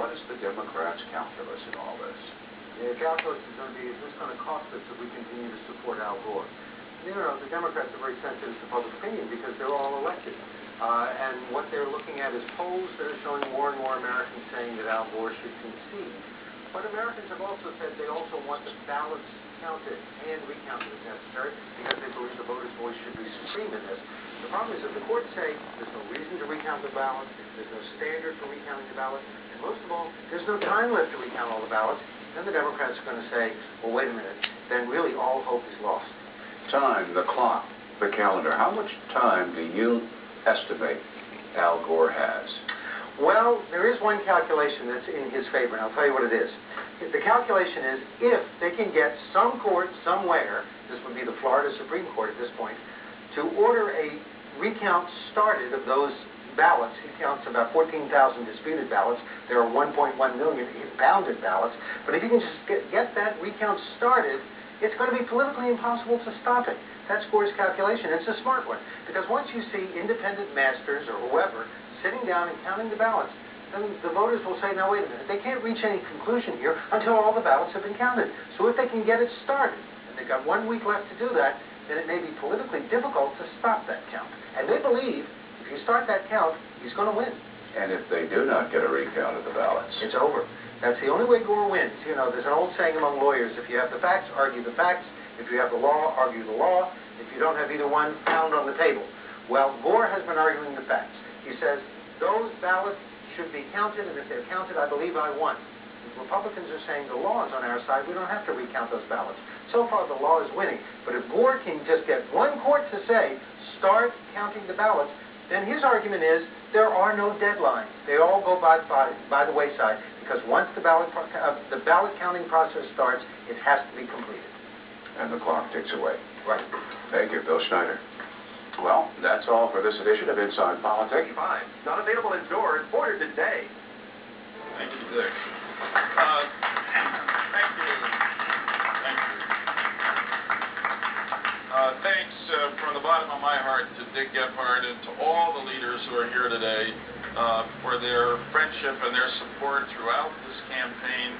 what is the Democrats' calculus in all this? The calculus is going to be, is this going to cost us if we continue to support Al Gore? You know, the Democrats are very sensitive to public opinion because they're all elected. And what they're looking at is polls that are showing more and more Americans saying that Al Gore should concede. But Americans have also said they also want the ballots counted and recounted if necessary because they believe the voter's voice should be supreme in this. The problem is that the courts say there's no reason to recount the ballots, there's no standard for recounting the ballots, and most of all, there's no time left to recount all the ballots. Then the Democrats are going to say, well, wait a minute, then really all hope is lost. Time, the clock, the calendar. How much time do you estimate Al Gore has? Well, there is one calculation that's in his favor, and I'll tell you what it is. The calculation is if they can get some court somewhere, this would be the Florida Supreme Court at this point, to order a recount started of those ballots. He counts about 14,000 disputed ballots. There are 1.1 million bounded ballots. But if you can just get that recount started, it's going to be politically impossible to stop it. That's Gore's calculation. It's a smart one. Because once you see independent masters or whoever sitting down and counting the ballots, then the voters will say, now wait a minute, they can't reach any conclusion here until all the ballots have been counted. So if they can get it started, and they've got 1 week left to do that, then it may be politically difficult to stop that count. And they believe if you start that count, he's going to win. And if they do not get a recount of the ballots? It's over. That's the only way Gore wins. You know, there's an old saying among lawyers, if you have the facts, argue the facts. If you have the law, argue the law. If you don't have either one, pound on the table. Well, Gore has been arguing the facts. He says, those ballots should be counted, and if they're counted, I believe I won. The Republicans are saying the law is on our side. We don't have to recount those ballots. So far, the law is winning. But if Gore can just get one court to say, start counting the ballots, then his argument is there are no deadlines. They all go by the wayside because once the ballot counting process starts, it has to be completed. And the clock ticks away. Right. Thank you, Bill Schneider. Well, that's all for this edition of Inside Politics. Not available indoors. Order today. Thank you, Dick. Thank you. Thanks from the bottom of my heart to Dick Gephardt and to all the leaders who are here today for their friendship and their support throughout this campaign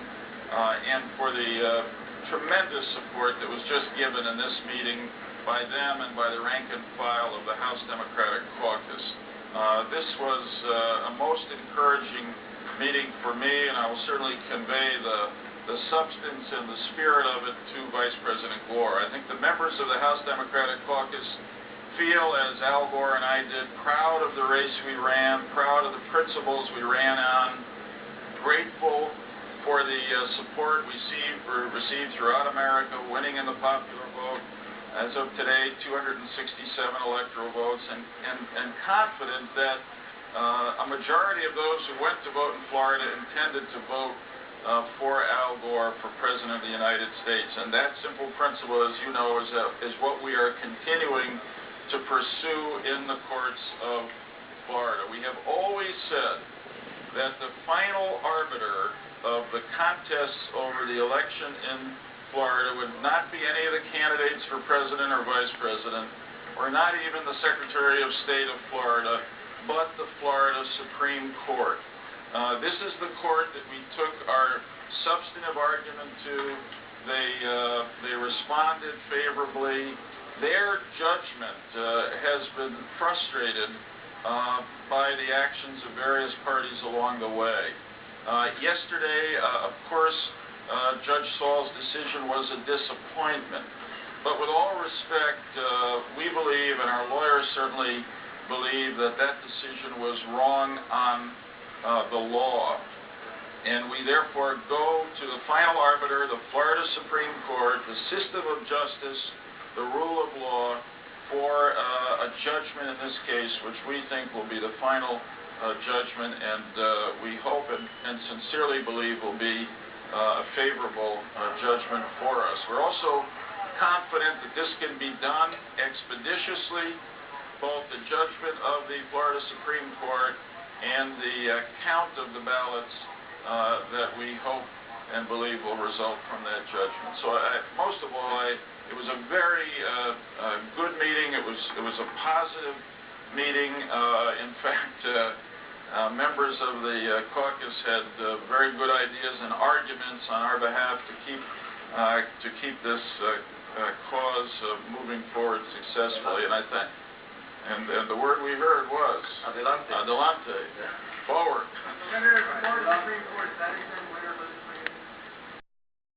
and for the tremendous support that was just given in this meeting by them and by the rank and file of the House Democratic Caucus. This was a most encouraging meeting for me, and I will certainly convey the substance and the spirit of it to Vice President Gore. I think the members of the House Democratic Caucus feel, as Al Gore and I did, proud of the race we ran, proud of the principles we ran on, grateful for the support we received throughout America, winning in the popular vote, as of today, 267 electoral votes, and confident that a majority of those who went to vote in Florida intended to vote for Al Gore for President of the United States. And that simple principle, as you know, is what we are continuing to pursue in the courts of Florida. We have always said that the final arbiter of the contests over the election in Florida would not be any of the candidates for president or vice president, or not even the Secretary of State of Florida, but the Florida Supreme Court. This is the court that we took our substantive argument to. They responded favorably. Their judgment has been frustrated by the actions of various parties along the way. Yesterday, of course, Judge Saul's decision was a disappointment. But with all respect, we believe, and our lawyers certainly believe, that that decision was wrong on the law. And we therefore go to the final arbiter, the Florida Supreme Court, the system of justice, the rule of law, for a judgment in this case, which we think will be the final judgment, and we hope and sincerely believe will be a favorable judgment for us. We're also confident that this can be done expeditiously, both the judgment of the Florida Supreme Court and the count of the ballots that we hope and believe will result from that judgment. So most of all, it was a very good meeting. It was a positive meeting. In fact, members of the caucus had very good ideas and arguments on our behalf to keep this cause moving forward successfully. And I think, and the word we heard was Adelante. adelante, forward.